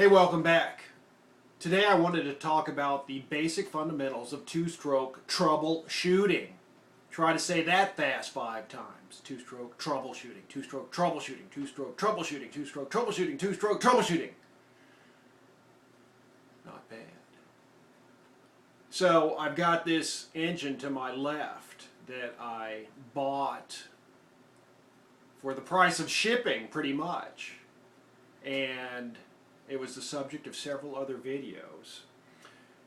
Hey, welcome back. Today I wanted to talk about the basic fundamentals of two-stroke troubleshooting. Try to say that fast 5 times. Two-stroke troubleshooting, two-stroke troubleshooting, two-stroke troubleshooting, two-stroke troubleshooting, two-stroke troubleshooting. Not bad. So I've got this engine to my left that I bought for the price of shipping, pretty much. And it was the subject of several other videos.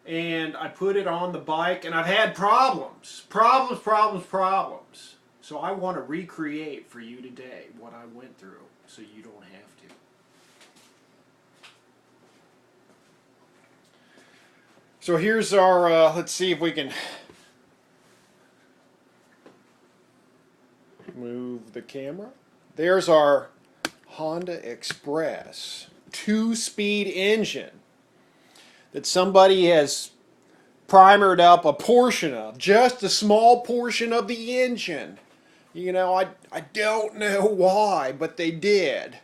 And I put it on the bike, and I've had problems. Problems. So I want to recreate for you today what I went through so you don't have to. So here's our, let's see if we can move the camera. There's our Honda Express 2-speed engine that somebody has primered up a portion of, just a small portion of the engine. You know, I don't know why, but they did.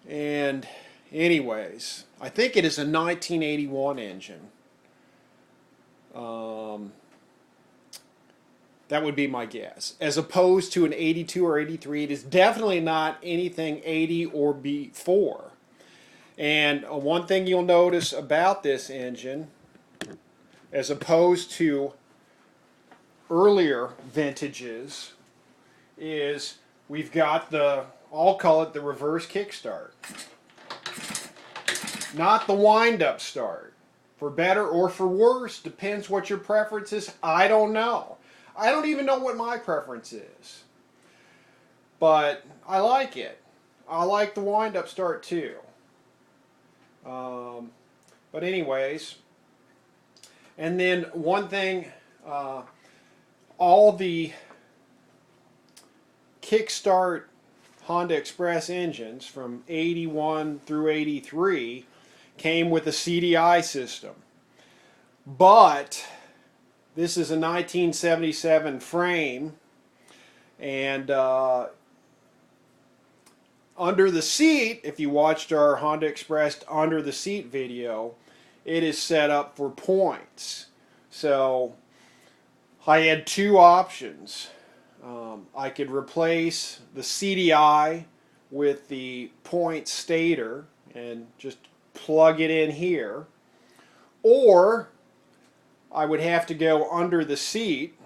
And anyways, I think it is a 1981 engine. That would be my guess. As opposed to an 82 or 83, it is definitely not anything 80 or before. And one thing you'll notice about this engine, as opposed to earlier vintages, is we've got the, I'll call it the reverse kickstart. Not the wind-up start. For better or for worse, depends what your preference is. I don't know. I don't even know what my preference is. But I like it. I like the wind-up start too. But anyways, and then one thing, all the kickstart Honda Express engines from 81 through 83 came with a CDI system. But this is a 1977 frame, and under the seat, if you watched our Honda Express under the seat video, it is set up for points. So I had two options. I could replace the CDI with the point stator and just plug it in here, or I would have to go under the seat.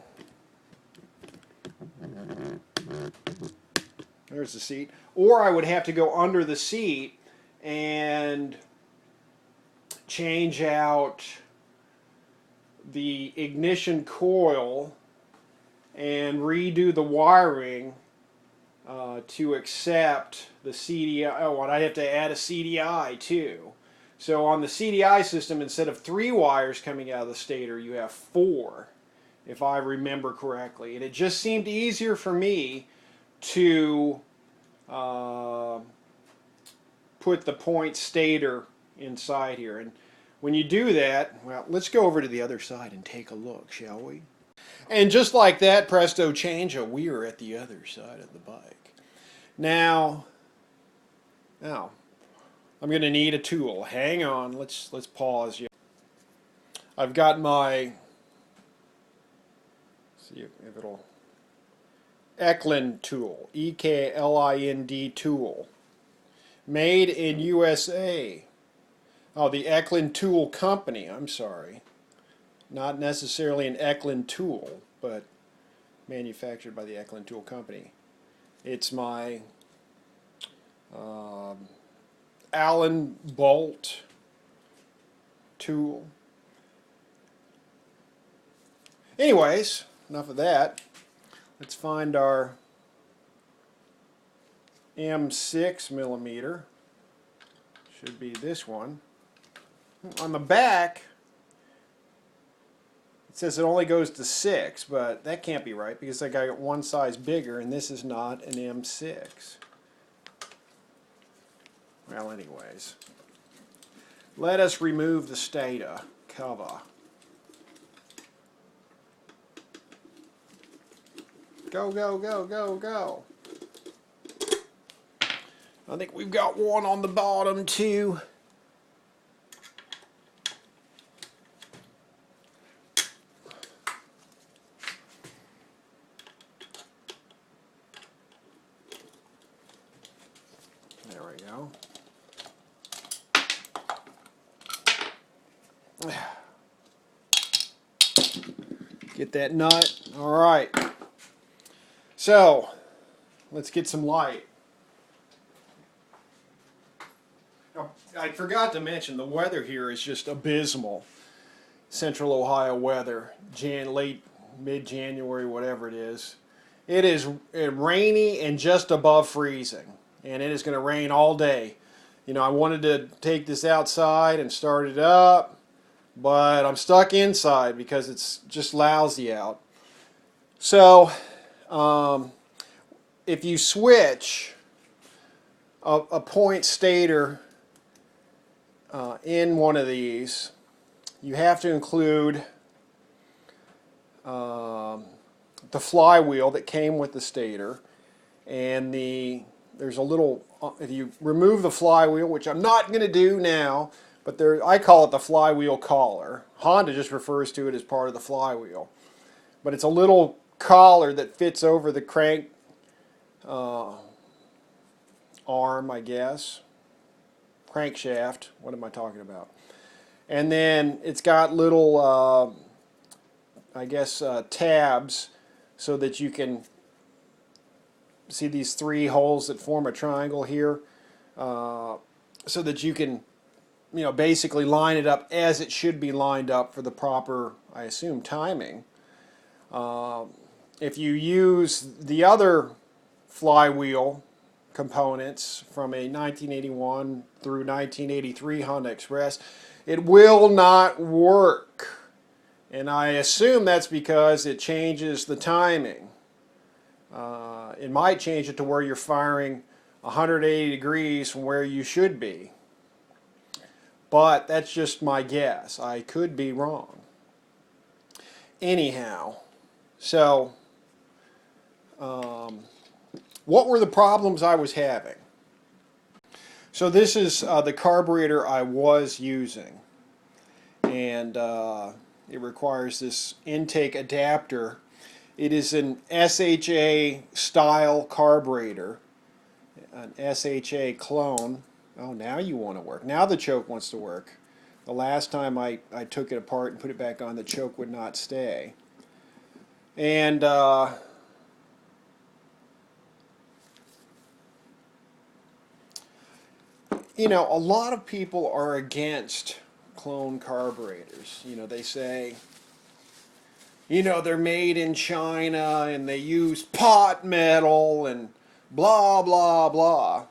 There's the seat. Or I would have to go under the seat and change out the ignition coil and redo the wiring to accept the CDI. Oh, and I'd have to add a CDI too. So on the CDI system, instead of 3 wires coming out of the stator, you have 4, if I remember correctly. And it just seemed easier for me to put the point stator inside here. And when you do that, well, let's go over to the other side and take a look, shall we? And just like that, presto chango, we are at the other side of the bike. Now I'm going to need a tool. Hang on, let's pause. I've got my, see if it'll, Eklund tool, E-K-L-I-N-D tool, made in USA. Oh, the Eklund Tool Company, I'm sorry. Not necessarily an Eklund tool, but manufactured by the Eklund Tool Company. It's my Allen bolt tool. Anyways, enough of that. Let's find our M6 millimeter. Should be this one. On the back, it says it only goes to 6, but that can't be right because I got one size bigger and this is not an M6. Well, anyways, let us remove the Stator cover. Go, go, go, go, go. I think we've got one on the bottom too. Get that nut. All right. So, let's get some light. Oh, I forgot to mention the weather here is just abysmal. Central Ohio weather, late mid-January, whatever it is. It is rainy and just above freezing, and it is going to rain all day. You know, I wanted to take this outside and start it up, but I'm stuck inside because it's just lousy out. So, if you switch a point stator in one of these, you have to include the flywheel that came with the stator, and there's a little, if you remove the flywheel, which I'm not going to do now, but I call it the flywheel collar. Honda just refers to it as part of the flywheel. But it's a little collar that fits over the crank arm, I guess. Crankshaft. What am I talking about? And then it's got little, I guess, tabs so that you can see these three holes that form a triangle here, so that you can, you know, basically line it up as it should be lined up for the proper, I assume, timing. If you use the other flywheel components from a 1981 through 1983 Honda Express, it will not work. And I assume that's because it changes the timing. It might change it to where you're firing 180 degrees from where you should be. But that's just my guess. I could be wrong. Anyhow, so what were the problems I was having? So this is the carburetor I was using, and it requires this intake adapter. It is an SHA style carburetor, an SHA clone. Oh, now you want to work. Now the choke wants to work. The last time I took it apart and put it back on, the choke would not stay. And you know, a lot of people are against clone carburetors. You know, they say, you know, they're made in China and they use pot metal and blah, blah, blah.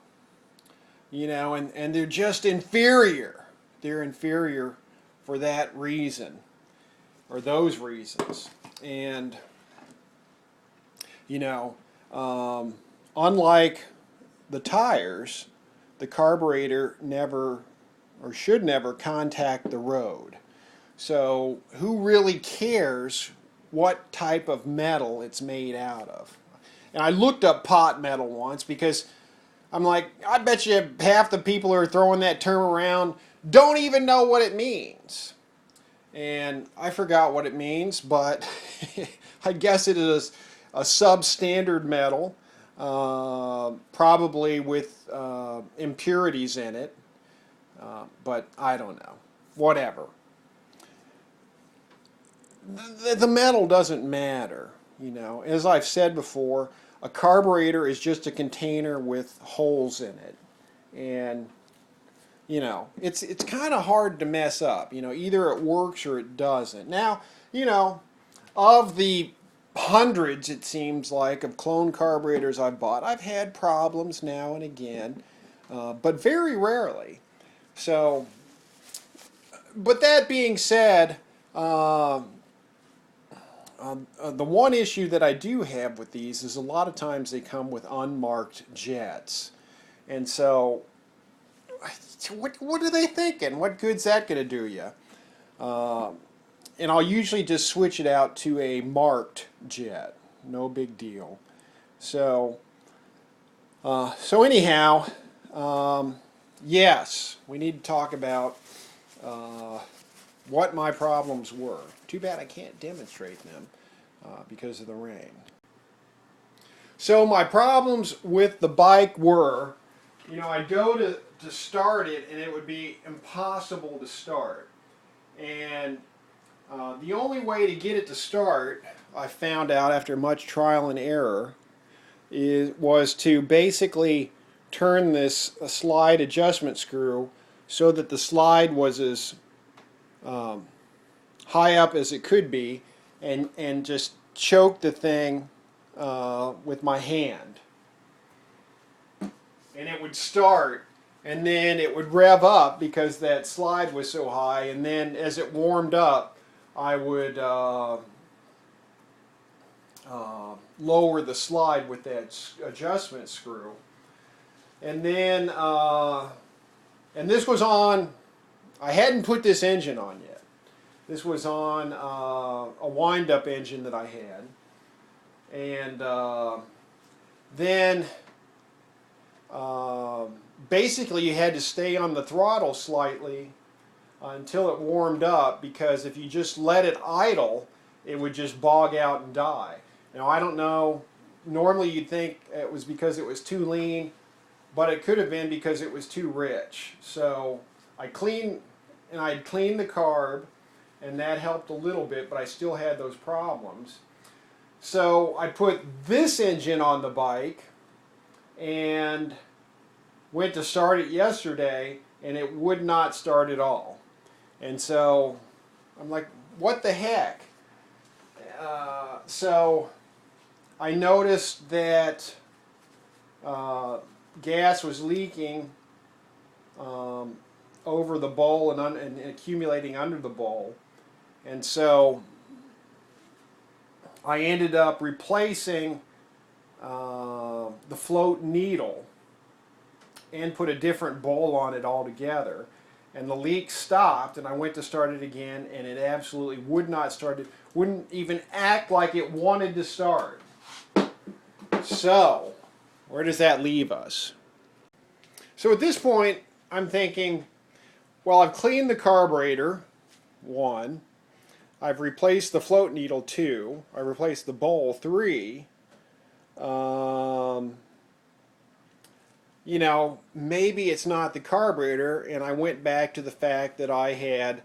You know, and they're just inferior. They're inferior for that reason, or those reasons. And, you know, unlike the tires, the carburetor never, or should never, contact the road. So who really cares what type of metal it's made out of? And I looked up pot metal once because I'm like, I bet you half the people who are throwing that term around don't even know what it means. And I forgot what it means, but I guess it is a substandard metal, probably with impurities in it, but I don't know. Whatever. The metal doesn't matter, you know. As I've said before, a carburetor is just a container with holes in it, and you know, it's kind of hard to mess up. You know, either it works or it doesn't. Now, you know, of the hundreds, it seems like, of clone carburetors I've bought, I've had problems now and again, but very rarely. So, but that being said, the one issue that I do have with these is a lot of times they come with unmarked jets. And so, what are they thinking? What good's that going to do you? And I'll usually just switch it out to a marked jet. No big deal. So anyhow, yes, we need to talk about what my problems were. Too bad I can't demonstrate them because of the rain. So my problems with the bike were, you know, I'd go to start it and it would be impossible to start. And the only way to get it to start, I found out after much trial and error, was to basically turn this slide adjustment screw so that the slide was as high up as it could be, and just choke the thing with my hand. And it would start, and then it would rev up because that slide was so high, and then as it warmed up, I would lower the slide with that adjustment screw. And then, and this was on, I hadn't put this engine on yet. This was on a wind-up engine that I had. And then basically you had to stay on the throttle slightly until it warmed up, because if you just let it idle, it would just bog out and die. Now, I don't know, normally you'd think it was because it was too lean, but it could have been because it was too rich. So I'd cleaned the carb, and that helped a little bit, but I still had those problems. So I put this engine on the bike and went to start it yesterday, and it would not start at all. And so I'm like, what the heck? So I noticed that gas was leaking over the bowl and accumulating under the bowl. And so I ended up replacing the float needle and put a different bowl on it altogether. And the leak stopped, and I went to start it again, and it absolutely would not start. It wouldn't even act like it wanted to start. So, where does that leave us? So at this point, I'm thinking, well, I've cleaned the carburetor, 1. I've replaced the float needle, 2. I replaced the bowl, 3. You know, maybe it's not the carburetor, and I went back to the fact that I had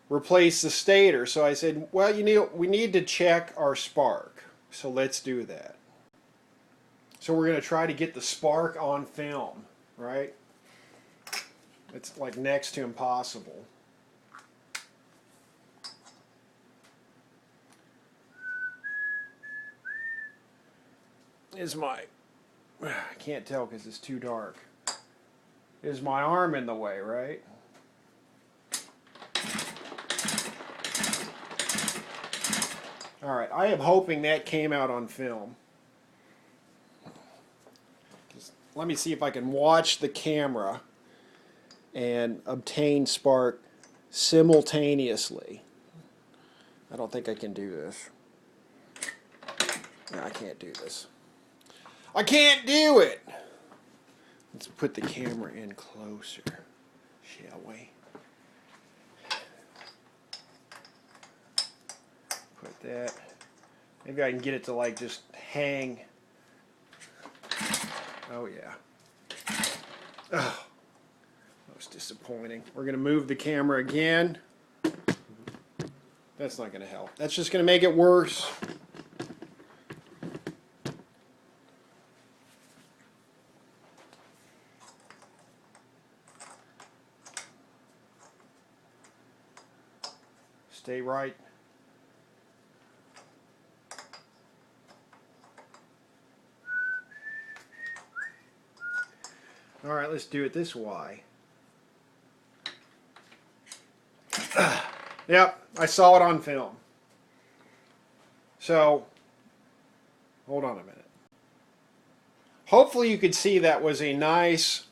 replaced the stator. So I said, well, we need to check our spark. So let's do that. So we're going to try to get the spark on film, right? It's like next to impossible. I can't tell because it's too dark. Is my arm in the way, right? Alright, I am hoping that came out on film. Let me see if I can watch the camera and obtain spark simultaneously. I don't think I can do this. No, I can't do this. I can't do it! Let's put the camera in closer, shall we? Put that. Maybe I can get it to like just hang. Oh yeah. Oh, that was disappointing. We're going to move the camera again. That's not going to help. That's just going to make it worse. Stay right. All right, let's do it this way. Yep, I saw it on film. So, hold on a minute. Hopefully you could see that was a nice,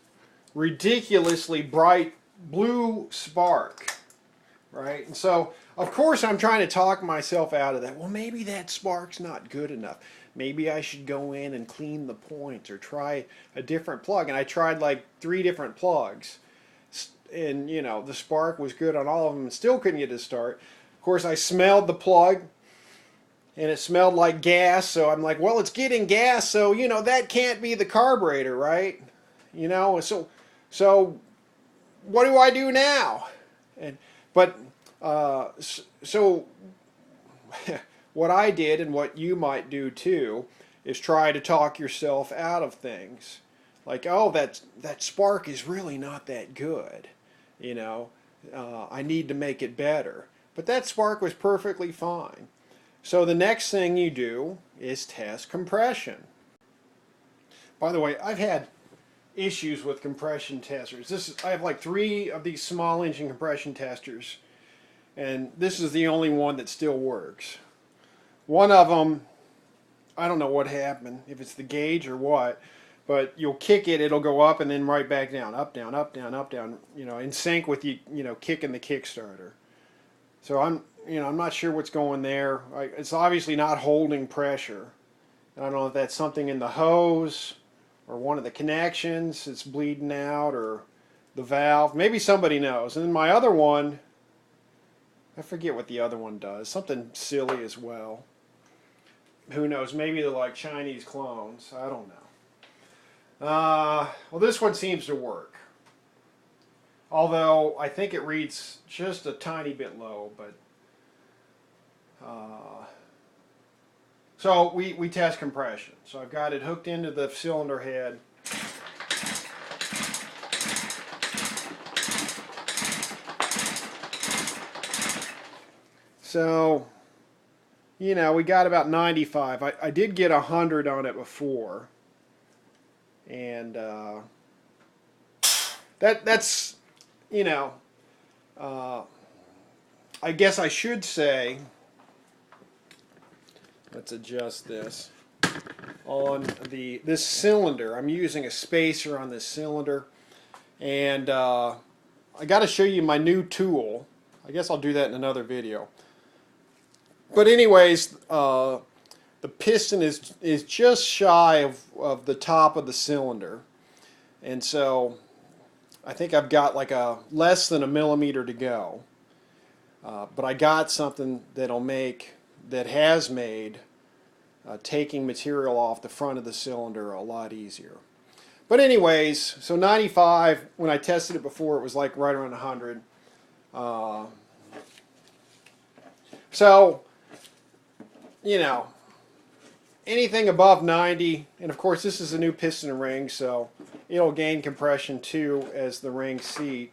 ridiculously bright blue spark, right? And so, of course, I'm trying to talk myself out of that. Well, maybe that spark's not good enough. Maybe I should go in and clean the points or try a different plug. And I tried like 3 different plugs. And, you know, the spark was good on all of them and still couldn't get it to start. Of course, I smelled the plug and it smelled like gas. So I'm like, well, it's getting gas. So, you know, that can't be the carburetor, right? You know, so what do I do now? But So what I did and what you might do too is try to talk yourself out of things. Like, oh, that spark is really not that good. You know, I need to make it better. But that spark was perfectly fine. So the next thing you do is test compression. By the way, I've had issues with compression testers. I have like 3 of these small engine compression testers, and this is the only one that still works. One of them, I don't know what happened, if it's the gauge or what, but you'll kick it, it'll go up and then right back down, up, down, up, down, up, down, you know, in sync with you, you know, kicking the Kickstarter. So I'm not sure what's going there. It's obviously not holding pressure. I don't know if that's something in the hose or one of the connections that's bleeding out or the valve. Maybe somebody knows. And then my other one, I forget what the other one does. Something silly as well. Who knows? Maybe they're like Chinese clones. I don't know. Well, this one seems to work. Although I think it reads just a tiny bit low, but so we test compression. So I've got it hooked into the cylinder head. So, you know, we got about 95. I did get 100 on it before, and that's, you know, I guess I should say, let's adjust this on this cylinder. I'm using a spacer on this cylinder, and I got to show you my new tool. I guess I'll do that in another video. But anyways, the piston is just shy of the top of the cylinder, and so I think I've got like less than a millimeter to go. But I got something that has made taking material off the front of the cylinder a lot easier. But anyways, so 95, when I tested it before, it was like right around 100. So, you know, anything above 90, and of course this is a new piston ring, so it'll gain compression too as the ring seat.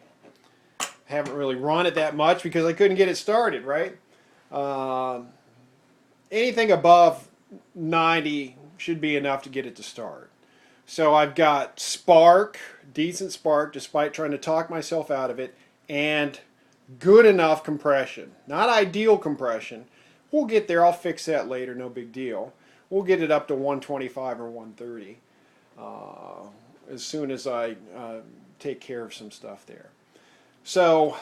Haven't really run it that much because I couldn't get it started, right? Anything above 90 should be enough to get it to start. So I've got spark, decent spark, despite trying to talk myself out of it, and good enough compression. Not ideal compression. We'll get there. I'll fix that later. No big deal. We'll get it up to 125 or 130 as soon as I take care of some stuff there. So,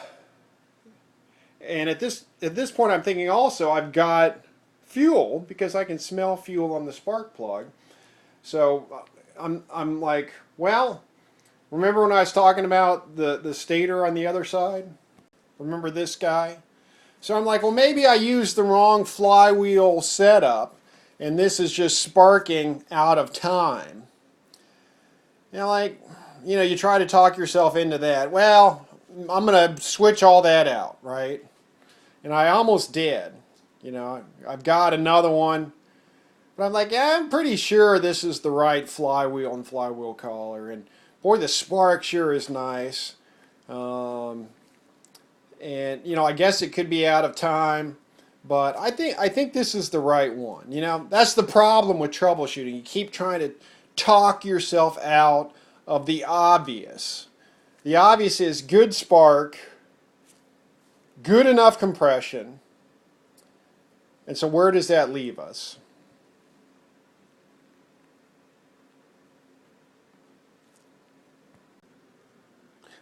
and at this point, I'm thinking also I've got fuel because I can smell fuel on the spark plug. So I'm like, well, remember when I was talking about the stator on the other side? Remember this guy? So I'm like, well, maybe I used the wrong flywheel setup, and this is just sparking out of time. You know, like, you know, you try to talk yourself into that. Well, I'm going to switch all that out, right? And I almost did. You know, I've got another one. But I'm like, yeah, I'm pretty sure this is the right flywheel and flywheel collar. And boy, the spark sure is nice. And, you know, I guess it could be out of time. But I think this is the right one. You know, that's the problem with troubleshooting. You keep trying to talk yourself out of the obvious. The obvious is good spark, good enough compression. And so where does that leave us?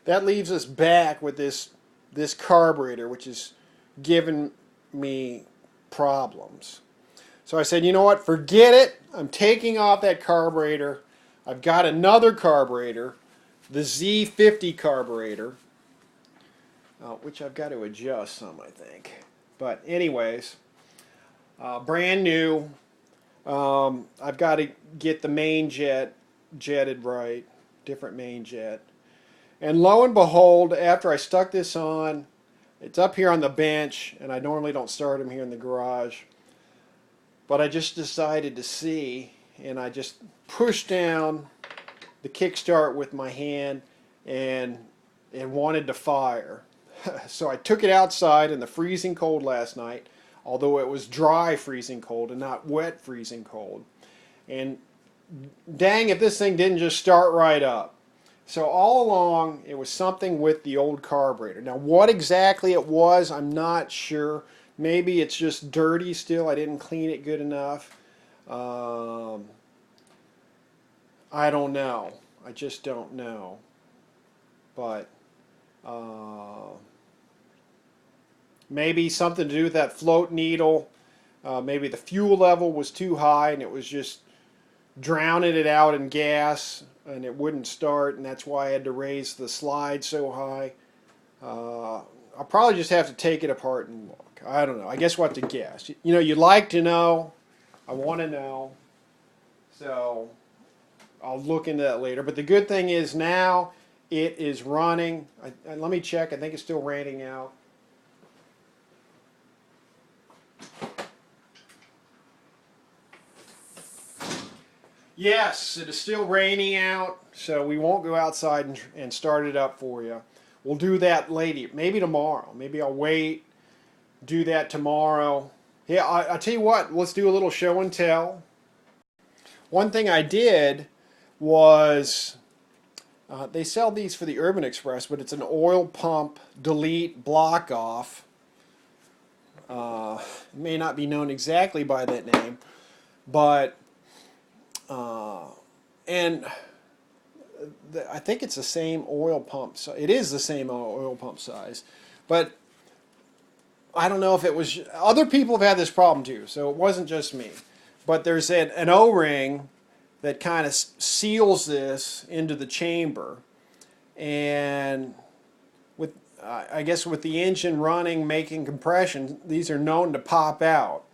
That leaves us back with this carburetor, which is giving me problems. So I said, you know what, forget it. I'm taking off that carburetor. I've got another carburetor, the Z50 carburetor, which I've got to adjust some, I think. But anyways, brand new. I've got to get the main jet jetted right, different main jet. And lo and behold, after I stuck this on, It's up here on the bench, and I normally don't start them here in the garage. But I just decided to see, and I just pushed down the kickstart with my hand and wanted to fire. So I took it outside in the freezing cold last night, although it was dry freezing cold and not wet freezing cold. And dang if this thing didn't just start right up. So all along it was something with the old carburetor. Now what exactly it was, I'm not sure. Maybe it's just dirty still. I didn't clean it good enough. I don't know. I just don't know. But maybe something to do with that float needle. Maybe the fuel level was too high and it was just drowning it out in gas and it wouldn't start, and that's why I had to raise the slide so high. I'll probably just have to take it apart and look. I don't know. I guess we'll have to guess. You know, you'd like to know. I want to know. So I'll look into that later. But the good thing is now it is running. Let me check. I think it's still raining out. Yes, it is still raining out, so we won't go outside and start it up for you. We'll do that later, maybe tomorrow. Maybe I'll wait, do that tomorrow. Yeah, I'll tell you what, let's do a little show and tell. One thing I did was, they sell these for the Urban Express, but it's an oil pump delete block off. It may not be known exactly by that name, but I think it's the same oil pump. So it is the same oil pump size, but I don't know if it was. Other people have had this problem too, so it wasn't just me. But there's an O-ring that kind of seals this into the chamber, and with I guess with the engine running, making compression, these are known to pop out.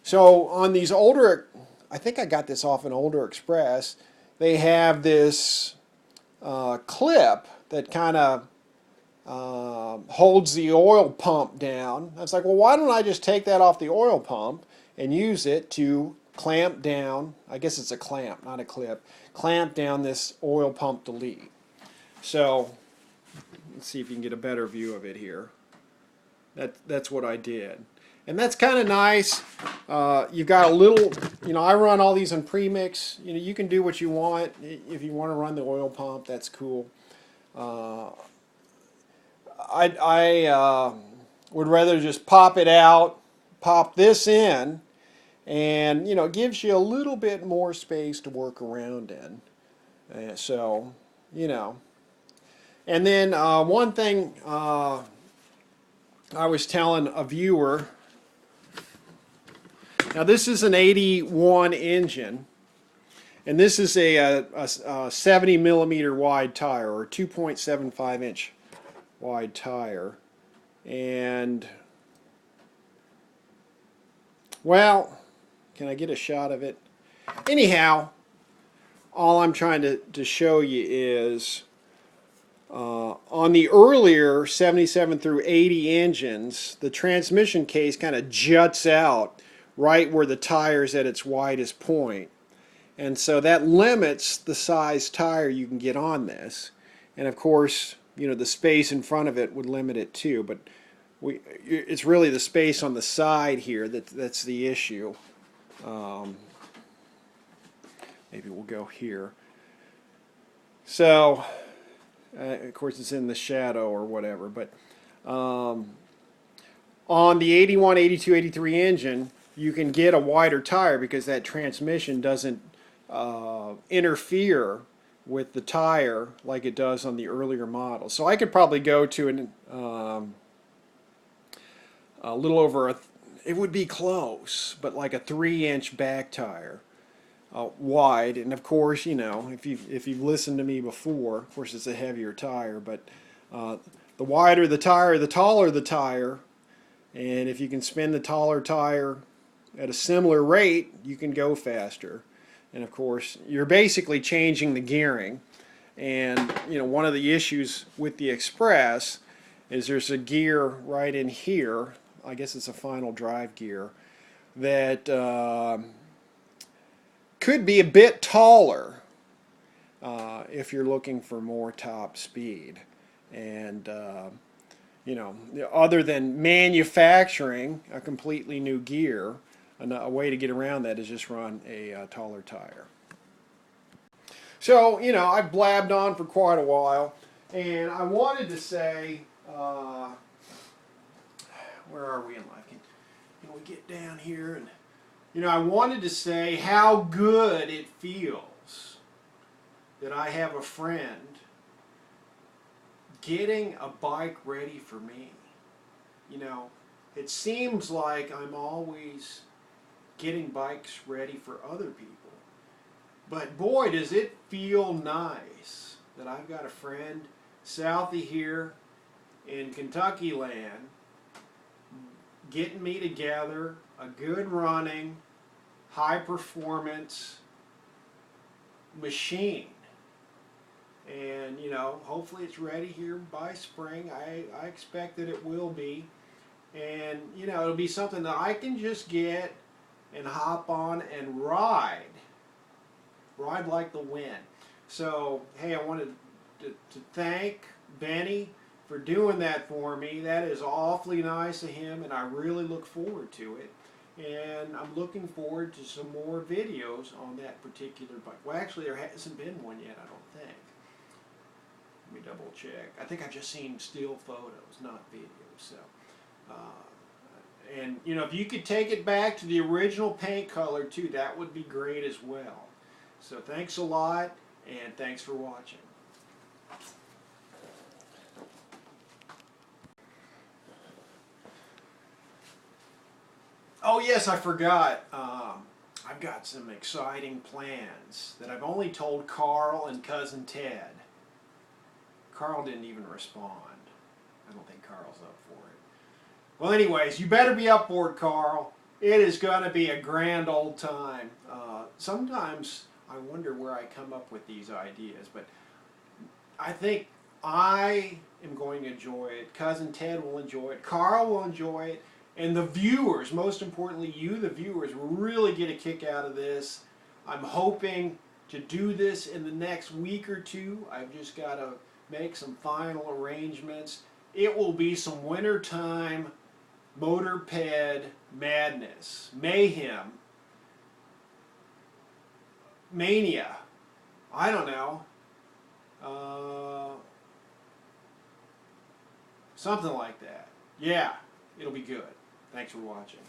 So on these older, I think I got this off an older Express, they have this clip that kind of holds the oil pump down. I was like, well, why don't I just take that off the oil pump and use it to clamp down, I guess it's a clamp, not a clip, clamp down this oil pump delete. So let's see if you can get a better view of it here. That's what I did. And that's kind of nice. You've got a little, I run all these on premix. You can do what you want. If you want to run the oil pump, that's cool. I would rather just pop it out, pop this in, and it gives you a little bit more space to work around in. And then one thing I was telling a viewer. Now this is an 81 engine, and this is a 70 millimeter wide tire, or 2.75 inch wide tire. And well, can I get a shot of it? Anyhow, all I'm trying to show you is on the earlier 77 through 80 engines, the transmission case kind of juts out right where the tire is at its widest point. And so that limits the size tire you can get on this. And of course, the space in front of it would limit it too. But it's really the space on the side here that's the issue. Maybe we'll go here. So, of course, it's in the shadow or whatever. But on the 81, 82, 83 engine, you can get a wider tire because that transmission doesn't interfere with the tire like it does on the earlier model. So I could probably go to a little over it would be close, but like a 3-inch back tire, wide. And of course, if you've listened to me before, of course it's a heavier tire, but the wider the tire, the taller the tire. And if you can spin the taller tire at a similar rate, you can go faster. And of course, you're basically changing the gearing. And one of the issues with the Express is there's a gear right in here, I guess it's a final drive gear, that could be a bit taller if you're looking for more top speed. And you know, other than manufacturing a completely new gear, a way to get around that is just run a taller tire. So, you know, I've blabbed on for quite a while, and I wanted to say, where are we in life? Can we get down here? And, you know, I wanted to say how good it feels that I have a friend getting a bike ready for me. You know, it seems like I'm always getting bikes ready for other people. But boy, does it feel nice that I've got a friend south of here in Kentucky land getting me together a good running, high performance machine. And, you know, hopefully it's ready here by spring. I expect that it will be. And, you know, it'll be something that I can just get and hop on and ride. Ride like the wind. So, hey, I wanted to thank Benny for doing that for me. That is awfully nice of him, and I really look forward to it. And I'm looking forward to some more videos on that particular bike. Well, actually, there hasn't been one yet, I don't think. Let me double check. I think I've just seen still photos, not videos. So, and you know, if you could take it back to the original paint color too, that would be great as well. So thanks a lot, and thanks for watching. Oh yes, I forgot. I've got some exciting plans that I've only told Carl and cousin Ted. Carl didn't even respond. I don't think Carl's up for it. Well, anyways, you better be up for it, Carl. It is going to be a grand old time. Sometimes I wonder where I come up with these ideas, but I think I am going to enjoy it. Cousin Ted will enjoy it. Carl will enjoy it. And the viewers, most importantly you, the viewers, will really get a kick out of this. I'm hoping to do this in the next week or two. I've just got to make some final arrangements. It will be some wintertime motorped madness, mayhem, mania. I don't know. Something like that. Yeah, it'll be good. Thanks for watching.